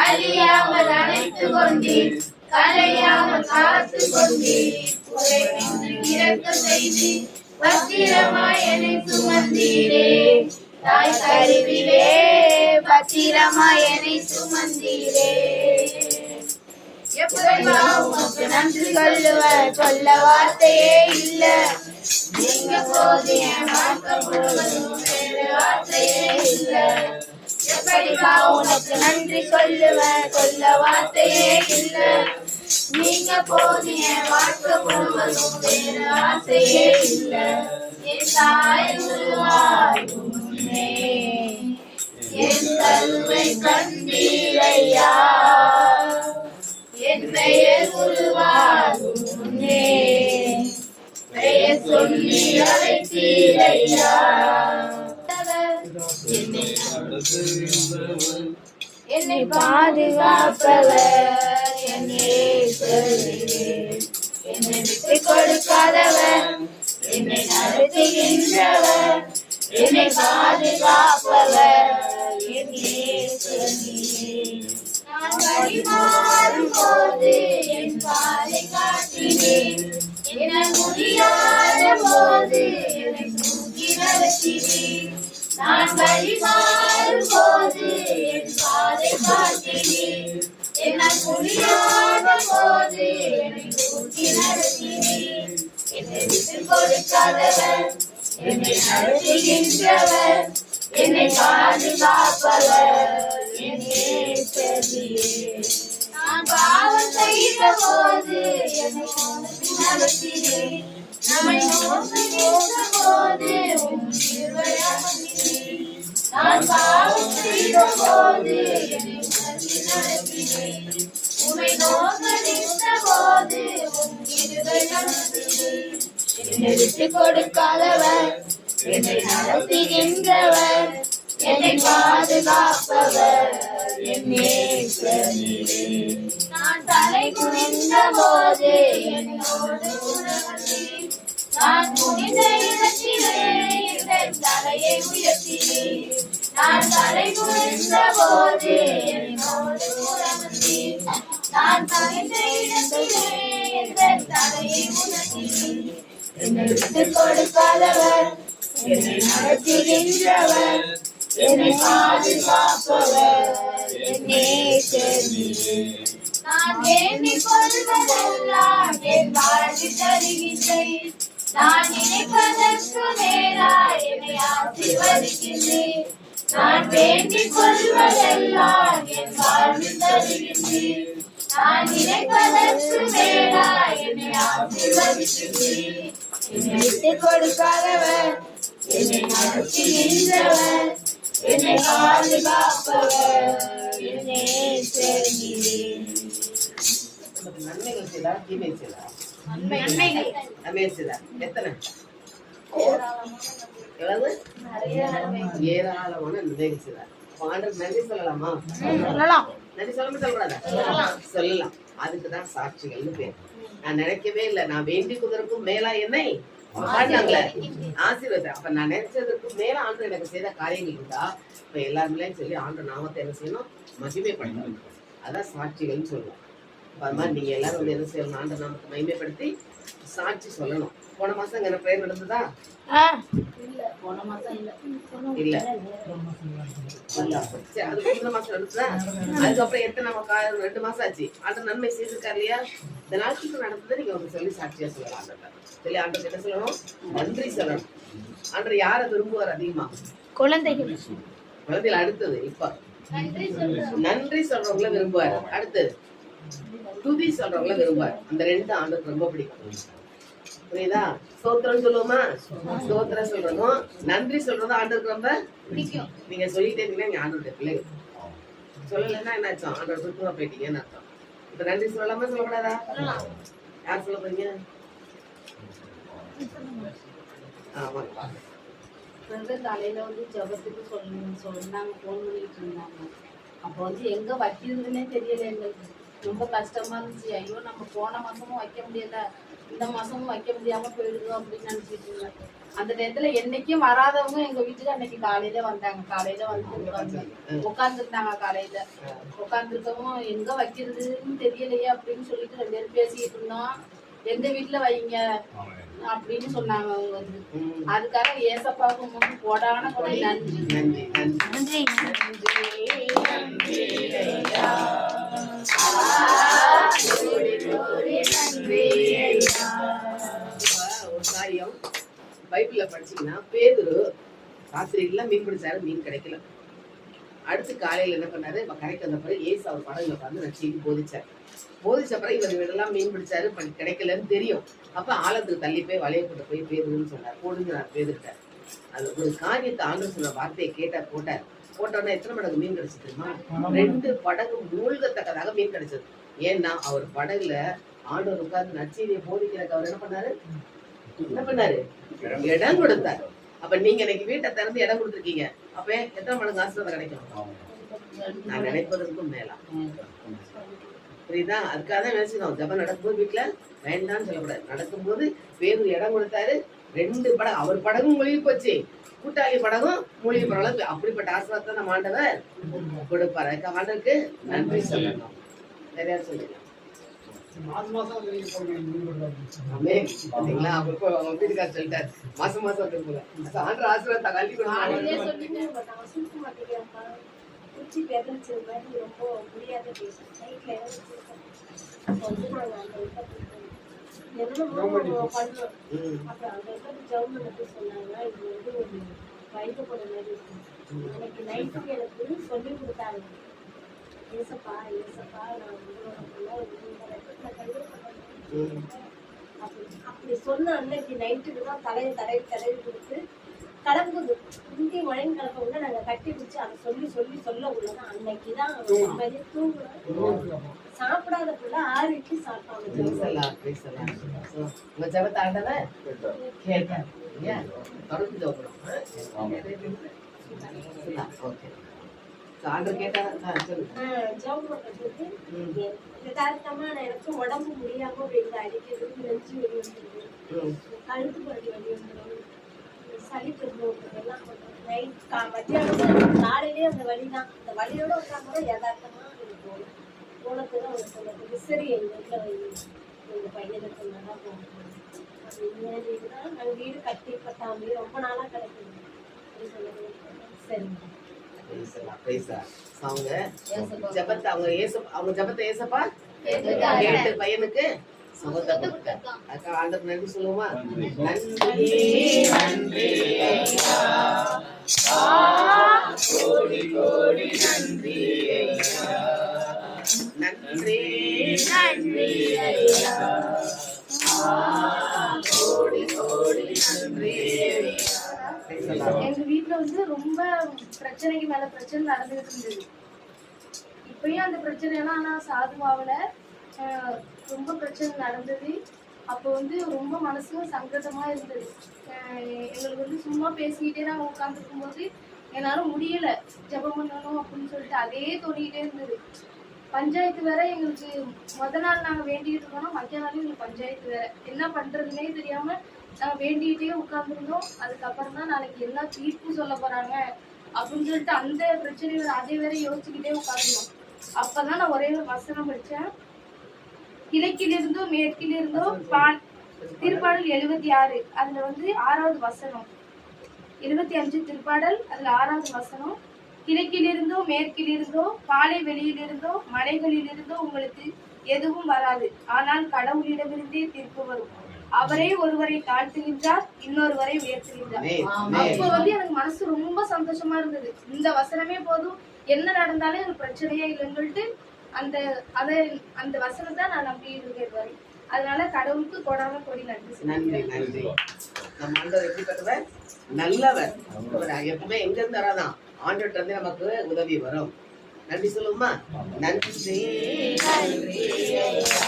அழியாமல் அழைத்துக் கொண்டீர், கரையாமல் காத்து கொண்டீர், குறைவின்றி இறக்க செய்தீர், பத்திரமாய் என்னை சுமந்தீரே. தாய் கருவிலே பத்திரமாய் என்னை சுமந்தீரே. எப்படிவா உமக்கு நன்றி சொல்லுவேன், சொல்ல வார்த்தையே இல்ல. நீங்க போதிய வாழ்க்கை முழுவதும், வேற வார்த்தையே இல்ல. எப்படிவா உனக்கு நன்றி சொல்லுவேன், சொல்ல வார்த்தையே இல்ல. நீங்க போதிய வாழ்க்கை முழுவதும், வேற ஆசையே இல்ல. என் தாய் உருவாகும் முன்னே என் கருவை கண்டீரையா. என் பெயர் உருவாகும் முன்னே பெயர் சொல்லி அழைத்தீரையா. என்னை பாதுகாப்பவர் என் இயேசுவே. என்னை விட்டு கொடுக்காதவர், என்னை நடத்துகின்றவர், என்னை பாதுகாப்பவர் என் இயேசுவே. நான் வழிமாறும் போது என் பாதை காட்டினேன், என்னால் முடியாத போது என்னை தூக்கி நடத்தினேன். நான் வழிமாறும் போது என் பாதை காட்டினேன், என்னால் முடியாத போது என்னை தூக்கி நடத்தினேன். என்னை விட்டு கொடுக்காதவர், என்னை நடத்துகின்றவர், என்னை பாதுகாப்பவர் என் இயேசுவே. நான் பாவம் செய்த போது என்னை நடத்தினேன், நம்மை நோக்கின போது உம் திருவயாமத்தினேன். நான் பாவம் செய்த போது என்னை நடத்தினேன், உம்மை நோக்கின போது உம் என்னை விட்டு கொடுக்காதவர், என்னை நடத்துகின்றவர், என்னை பாதுகாப்பவர், என் நேசர் நீரே. நான் தலை குனிந்த போது என்னோடு உணர்ந்தீர். நான் குனிந்த இடத்திலே என் தலையை உயர்த்தீர். நான் தலை குனிந்த போது என்னோடு உணர்ந்தீர். நான் தகுந்த இடத்திலே என் தலையை உயர்த்தீர். என்னை விட்டு கொடுக்காதவர், என்னை நடத்துகின்றவர், என்னை பாதுகாப்பவர், என் நேசர் நீரே. நான் வேண்டிக் கொள்வதெல்லாம் என் வாழ்வில் தருகின்றேன். நான் நினைப்பதற்கு மேலாய் என்னை ஆசீர்வதிக்கின்றேன். நான் வேண்டிக் கொள்வதெல்லாம் என் வாழ்வில் தருகின்றேன். நான் நினைப்பதற்கு மேலாய் என்னை ஆசீர்வதிக்கின்றேன். என்னை விட்டுக் கொடுக்காதவர், என்னை நடத்துகின்றவர், என்னை பாதுகாப்பவர், என் நேசர் நீரே. நன்மைகள் செய்தா தீமை செய்தா? நன்மைகள் நன்மை செய்தா எத்தனை? எவ்வளவு? ஏராளமான நன்மைகள் செய்தார். ஆண்டவர் நன்றி சொல்லலாமா? சொல்லலாம். நன்றி சொல்லக்கூடாதா? சொல்லலாம். அதுக்குதான் சாட்சிகள்னு பேர். நான் நினைக்கவே இல்லை, நான் வேண்டிக்குவதற்கும் மேலா என்னை பாடினாங்களே ஆசீர்வாதம். அப்ப நான் நினைச்சதற்கும் மேல ஆண்டு எனக்கு செய்த காரியங்கள் இருந்தா இப்ப எல்லாருமே சொல்லி ஆண்டு நாமத்தை என்ன செய்யணும்? மகிமைப்படுத்தணும். அதான் சாட்சிகள்னு சொல்லுவோம். அது மாதிரி நீங்க எல்லாரும் வந்து என்ன செய்யணும்? ஆண்டு நாமத்தை மகிமைப்படுத்தி சாட்சி சொல்லணும். போன மாசம் என்ன பிரேயர் நடந்ததா? போன மாசம் இல்ல சரி, அது முந்தின மாசம் நடந்ததா? அதுக்கப்புறம் எத்தனை 2 மாசம் ஆச்சு. ஆண்டு நன்மை செய்திருக்காரு இல்லையா? இந்த நாட்களுக்கு நடந்ததை நீங்க அவங்க சொல்லி சாட்சியா சொல்லலாம். ஆண்டு சொல்லி ஆண்டு என்ன சொல்லணும்? நன்றி சொல்லணும். ஆண்டு யாரை விரும்புவார் அதிகமா? குழந்தைகள். குழந்தைகள். அடுத்தது இப்ப நன்றி சொல்றவங்கள விரும்புவார். அடுத்தது துதி சொல்றவங்கள விரும்புவார். அந்த 2 ஆண்டுக்கு ரொம்ப பிடிக்கும். புரியுதா? ஸ்தோத்திரம் சொல்லுவோமா? ஸ்தோத்திரம் சொல்றதும் நன்றி சொல்றதும் ஆண்டவருக்கு ரொம்ப பிடிக்கும். நீங்க சொல்லிட்டே இருக்கீங்க, நீங்க ஆண்டவருடைய பிள்ளைகள். சொல்லலைன்னா என்ன அர்த்தம்? ஆண்டவர் சுத்தமா போயிட்டீங்கன்னு அர்த்தம். இப்ப நன்றி சொல்லலாமா சொல்லக்கூடாதா? யார் சொல்ல போறீங்க? ஆமா. காலையில வந்து ஜபத்துக்கு சொன்னாங்க, போன் பண்ணிட்டு இருந்தாங்க. அப்போ வந்து எங்க வைக்கிறதுன்னே தெரியல எங்களுக்கு. ரொம்ப கஷ்டமா இருந்துச்சு. ஐயோ நம்ம போன மாசமும் வைக்க முடியல, இந்த மாசமும் வைக்க முடியாம போயிடுதோம் அப்படின்னு நினைச்சிட்டு இருந்தேன். அந்த நேரத்துல என்னைக்கும் வராதவங்க எங்க வீட்டுக்கு அன்னைக்கு காலையில வந்தாங்க. காலையில வந்து உட்காந்துருந்தாங்க. காலையில உட்காந்துருக்கவும் எங்க வைக்கிறதுன்னு தெரியலையே அப்படின்னு சொல்லிட்டு 2 பேரும் பேசிக்கிட்டு இருந்தோம். எங்க வீட்டுல வைங்க அப்படின்னு சொன்னாங்க அவங்க வந்து. அதுக்காக ஏசப்பாவுக்கு முன் போடான கூட நன்றி. நன்றி. ஒரு காரியம் பைபிள்ல படிச்சீங்கன்னா, பேதுரு ஆசிரியர்லாம் மீன் பிடிச்சாரு, மீன் கிடைக்கல. அடுத்து காலையில என்ன பண்ணாரு? கரைக்கு வந்த பிறகு ஏசு அவர் படகுல உட்காந்து நச்சைக்கு போதிச்சார். போதிச்ச பிறகு இவர் இதெல்லாம் மீன் பிடிச்சாரு, கிடைக்கலன்னு தெரியும். அப்ப ஆழத்துக்கு தள்ளி போய் வலைய கொண்டு போய் பேதுருன்னு சொன்னார். போடுங்கிறார் பேதுருட்ட. அது ஒரு காரியத்தை ஆண்டு சொன்ன வார்த்தையை கேட்டார், போட்டார். போட்டோன்னா எத்தனை மடங்கு மீன் கிடைச்சது தெரியுமா? 2 படகு மூழ்கத்தக்கதாக மீன் கிடைச்சது. ஏன்னா அவர் படகுல ஆண்டவர் உட்கார்ந்து நச்செய்தியை போதிக்கிறதுக்கு அவர் என்ன பண்ணாரு? இடம் கொடுத்தாரு. அப்ப நீங்க இன்னைக்கு வீட்டை திறந்து இடம் கொடுத்துருக்கீங்க. அப்ப எத்தனை மடங்கு ஆசீர்வாதம் கிடைக்கும்? நான் நினைப்பதற்கும் மேலா. புரியுதா? அதுக்காக தான் நினைச்சுக்கணும். ஜபம் நடக்கும்போது வீட்டுல வேண்டாம்னு சொல்லக்கூடாது. நடக்கும்போது வேறு இடம் கொடுத்தாரு. 2 படகு, அவர் படகும் மூழ்கி போச்சு, கூட்டாளி படகும் மூழ்கி போற அப்படிப்பட்ட ஆசீர்வாதத்தை நம்ம ஆண்டவர் கொடுப்பாரு. அதுக்கு ஆண்டவருக்கு நன்றி சொல்லணும். நிறைய சொல்லுங்க. வீட்டுக்கார சொல்லிட்டாரு மாசம் வந்துருப்பாங்க. ஆண்டர் ஆசீர்வாதத்தை கல்வி சொல்லி கொடுத்தாங்க. ஏசப்பா ஏசப்பா நான் அப்படி சொன்ன அன்னைக்கு நைட்டுக்கு தான் தலையை தடவி கொடுத்து கிளம்புது. இந்தி மழையும் கிளம்ப உள்ள நாங்க கட்டி பிடிச்சி அதை சொல்லி சொல்ல உள்ளதான் அன்னைக்குதான் தூங்குறோம். சாப்பிடாத பிள்ளை 6 இட்லி சாப்பிட்டாங்க. உங்க ஜெபத்தை ஆண்டவன் கேட்டார் இல்லையா? தொடர்ந்து ஜெபம். ஓகே. ஆண்டவர் கேட்டாரா? சொல்லுங்க. ஜெபம் பண்றது யதார்த்தமா எனக்கு உடம்பு முடியாம வெளியில அடிக்கிறது, நெஞ்சு வலி வந்துருது, கழுத்து வலி வந்துடும், சளி தொந்தரவுலாம் நைட் மத்தியானம் காலையிலேயே அந்த வலி தான். அந்த வலியோட உட்காந்து யதார்த்தமா எனக்கு போனதுதான் அவங்க சொன்னது. விசரி எங்க வீட்டுல எங்க பையனுக்கு நல்லா போகணும். நாங்கள் வீடு கட்டி பட்டாமி ரொம்ப நாளா கிடைக்குது அப்படின்னு சொன்னது. சரிங்க. அவங்க ஜெபத்தை அவங்க ஜெபத்தை ஏசப்பா கேட்டு பையனுக்கு சுகத்தை கொடுத்தார். அதுக்கு ஆண்டவருக்கு நன்றி சொல்லுவோமா? நன்றி நன்றி ஐயா, கோடி கோடி நன்றி ஐயா, நன்றி நன்றி ஐயா, கோடி கோடி நன்றி ஐயா. எங்க வீட்டுல வந்து ரொம்ப பிரச்சனைக்கு மேல பிரச்சனை நடந்துகிட்டு இருந்தது. இப்பயும் அந்த பிரச்சனை எல்லாம் ஆனா சாதுவாகல. ரொம்ப பிரச்சனை நடந்தது. அப்போ வந்து ரொம்ப மனசும் சங்கடமா இருந்தது. எங்களுக்கு வந்து சும்மா பேசிக்கிட்டே நாங்கள் உட்காந்துருக்கும் போது என்னால முடியல, ஜெபம் பண்ணணும் அப்படின்னு சொல்லிட்டு அதே தோணிக்கிட்டே இருந்தது. பஞ்சாயத்து வேற எங்களுக்கு முத நாள் நாங்க வேண்டிக்கிட்டு இருக்கோம், மத்திய நாளும் எங்களுக்கு பஞ்சாயத்து வேற. என்ன பண்றதுன்னே தெரியாம நாங்க வேண்டிக்கிட்டே உட்கார்ந்துருந்தோம். அதுக்கப்புறம் தான் நாளைக்கு என்ன தீர்ப்பு சொல்ல போறாங்க அப்படின்னு சொல்லிட்டு அந்த பிரச்சனை அதே வேற யோசிச்சுக்கிட்டே உட்காந்துருந்தோம். அப்பதான் நான் ஒரே ஒரு வசனம் படிச்சேன். கிழக்கிலிருந்தோ மேற்கிலிருந்தோ திருப்பாடல் 76 அதுல வந்து 6வது வசனம், 25 திருப்பாடல் அதுல 6வது வசனம். கிழக்கிலிருந்தோ மேற்கிலிருந்தோ பாலை வெளியிலிருந்தோ மலைகளிலிருந்தோ உங்களுக்கு எதுவும் வராது, ஆனால் கடவுளிடமிருந்தே தீர்ப்பு வரும். அவரே ஒருவரை தாழ்த்துகின்றார், இன்னொருவரை உயர்த்துகின்றார். அப்போ வந்து எனக்கு மனசு ரொம்ப சந்தோஷமா இருந்தது. இந்த வசனமே போதும், என்ன நடந்தாலும் எனக்கு பிரச்சனையே இல்லைன்னு சொல்லிட்டு அந்த வசனத்தை நான் நம்பி இருக்கேன். அதனால கடவுளுக்கு கொடாம கொடி நன்றி. நன்றி. நம்ம ஆண்டவர் எப்படிப்பட்டவர்? நல்லவர். எப்பவுமே எங்க இருந்து வராதான் ஆண்டவர்கிட்ட இருந்து நமக்கு உதவி வரும். நன்றி சொல்லுமா? நன்றி நன்றி ஐயா,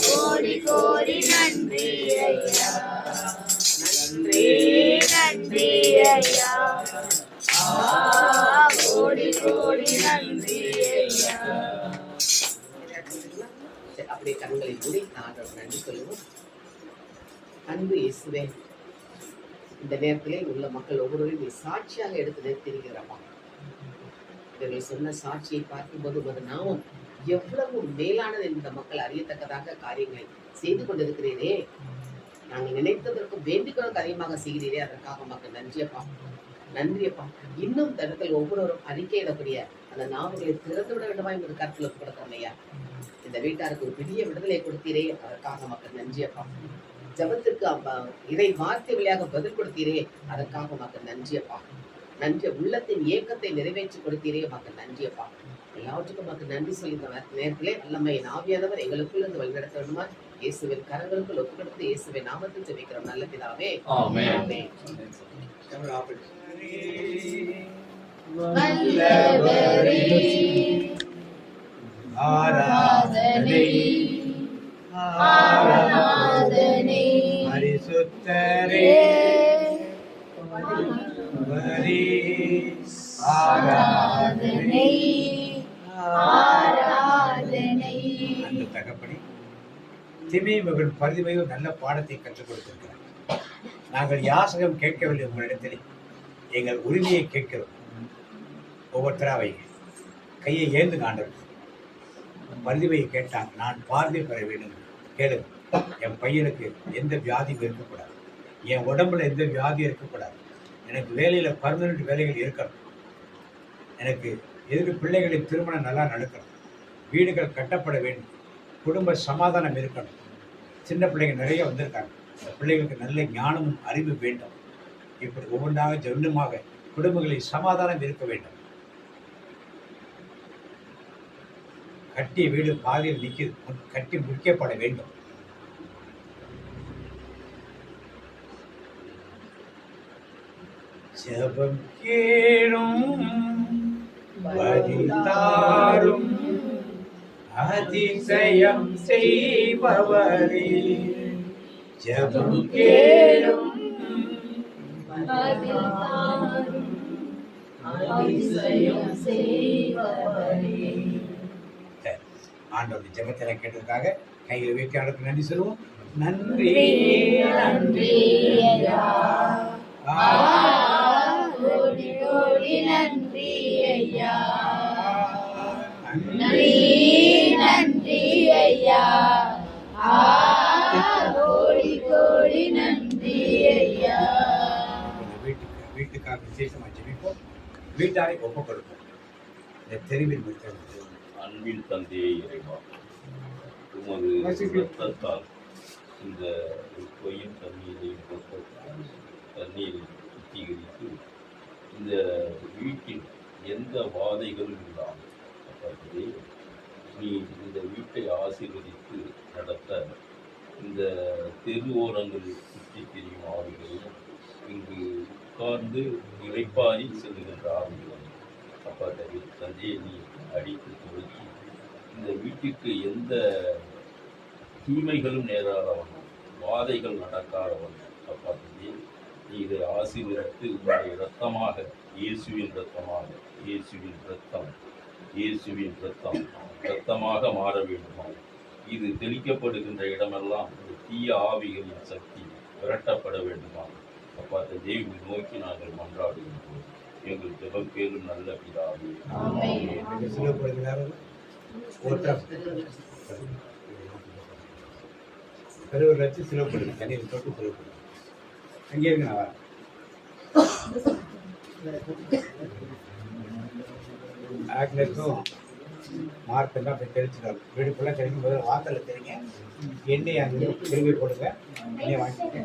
கோடி கோடி நன்றி ஐயா, நன்றி நன்றி ஐயா, கோடி கோடி நன்றி ஐயா. அப்படியே கண்களை மூடி ஆண்டவருக்கு நன்றி சொல்லுவோம். அன்பு இயேசுவே, இந்த நேரத்திலே உள்ள மக்கள் ஒவ்வொருவரையும் நீ சாட்சியாக எடுத்து நிறுத்திருக்கிறப்பா. இவர்கள் சொன்ன சாட்சியை பார்க்கும்போது ஒரு நாமம் எவ்வளவு மேலானது இந்த மக்கள் அறியத்தக்கதாக காரியங்களை செய்து கொண்டிருக்கிறீரே. நாங்கள் நினைத்ததற்கும் வேண்டிக்கிறதுக்கு அதிகமாக செய்கிறீரே, அதற்காக மக்கள் நன்றியப்பா, நன்றியப்பா. இன்னும் தடத்தில் ஒவ்வொருவரும் அறிக்கையிடக்கூடிய அந்த நாவுகளை திறந்து விட வேண்டுமா என்பது கருத்தில் கொடுக்கிறோம் ஐயா. இந்த வீட்டாருக்கு ஒரு பெரிய விடுதலை கொடுத்தீரே, அதற்காக மக்கள் நன்றியப்பா. ஜபத்திற்கு இதை வார்த்தை வழியாக பதில் கொடுத்தீரே, அதற்காக மக்கள் நன்றியப்பா. நன்றி. உள்ளத்தின் ஏக்கத்தை நிறைவேற்றி கொடுத்தீரே, மக்கள் நன்றியப்பா. எல்லாவற்றுக்கும் மக்கள் நன்றி சொல்லி நேரத்திலே வல்லமையின் ஆவியானவர் எங்களுக்குள்ள இருந்து வழிநடத்த வேண்டுமா இயேசுவின் கரங்களுக்குள் ஒப்பு கொடுத்து இயேசுவின் நாமத்தில் ஜெபிக்கிறோம் நல்ல பிதாவே. ஆமென். ஆராதனை ஆராதனை பரிசுத்தரே ஆராதனை ஆராதனை. அந்த தகப்பனே, திமை மகன் பரிதிமையும் நல்ல பாடத்தை கற்றுக் கொடுத்திருக்கிறார். நாங்கள் யாசகம் கேட்கவில்லை உங்களிடத்தில், எங்கள் உரிமையை கேட்கிறோம். ஒவ்வொருத்தராவை கையை ஏந்து காண்டவர் பரிதிமையை கேட்டான். நான் பார்வை பெற வேண்டும், கேளு. என் பையனுக்கு எந்த வியாதியும் இருக்கக்கூடாது, என் உடம்புல எந்த வியாதியும் இருக்கக்கூடாது, எனக்கு வேலையில் பர்மனெண்ட் வேலைகள் இருக்கணும், எனக்கு எதிர்க்கு பிள்ளைகளின் திருமணம் நல்லா நடக்கணும், வீடுகள் கட்டப்பட வேண்டும், குடும்ப சமாதானம் இருக்கணும். சின்ன பிள்ளைங்க நிறைய வந்திருக்காங்க, அந்த பிள்ளைகளுக்கு நல்ல ஞானமும் அறிவு வேண்டும். இப்படி ஒவ்வொன்றாக ஜென்மமாக குடும்பங்களில் சமாதானம் இருக்க வேண்டும். கட்டிய வீடு பாதியில் நிற்கிது, கட்டி முடிக்கப்பட வேண்டும். ஜெபம் கேளும் பதில் தாரும் அதிசயம் செய்பவரே, ஜெபம் கேளும் பதில் தாரும் அதிசயம் செய்பவரே. ஆண்டவருடைய ஜெபத்தை கேட்டதுக்காக கைகளை வைக்க அடுத்து நன்றி சொல்லுவோம். நன்றி நன்றி ஐயா, கோடி கோடி நன்றி ஐயா, நன்றி நன்றி ஐயா, கோடி கோடி நன்றி ஐயா. வீட்டுக்காக விசேஷமா ஜெபிப்போம். வீட்டாரை ஒப்பு கொடுப்போம். இந்த தெருவில் விட்டு அன்பின் தந்தையே இறைவா, உமது ரத்தத்தால் இந்த பொய்யும் தண்ணீரையும் தண்ணீரை சுத்திகரித்து இந்த வீட்டில் எந்த வாதைகளும் இல்லாமல் நீ இந்த வீட்டை ஆசீர்வதித்து நடத்த இந்த தெரு ஓரங்களில் சுற்றி திரியும் ஆவிகளையும் இங்கு உட்கார்ந்து இளைப்பாரி செல்லுகின்ற ஆவிகளும் அப்பா தந்தையை நீ அடித்து துவக்கி இந்த வீட்டுக்கு எந்த தீமைகளும் நேராதவன், வாதைகள் நடக்காதவன் அப்பா தந்தையை நீ இதை ஆசீர்வதித்து உன்னுடைய இரத்தமாக, இயேசுவின் இரத்தமாக, இயேசுவின் இரத்தம், இயேசுவின் இரத்தம் இரத்தமாக மாற வேண்டுமா? இது தெளிக்கப்படுகின்ற இடமெல்லாம் தீய ஆவிகளின் சக்தி விரட்டப்பட வேண்டுமா? அப்பா தந்தையை நோக்கி நாங்கள் மன்றாடுகின்றோம். எங்கள் ஜெபம் கேளும் நல்ல பிதாவே. கருவூர் வச்சு சிலப்படுது தண்ணீர் தொட்டு சிலப்படுது. அங்கே இருக்கு நான் வரேன். ஆக்லருக்கும் மார்க்கெல்லாம் போய் தெளிச்சுட்டாங்க. வீடு ஃபுல்லாக தெளிக்கும் போது வாசலில் தெரியுங்க. எண்ணெய் அங்கே திரும்பி போடுங்க. எண்ணெய் வாங்கிட்டு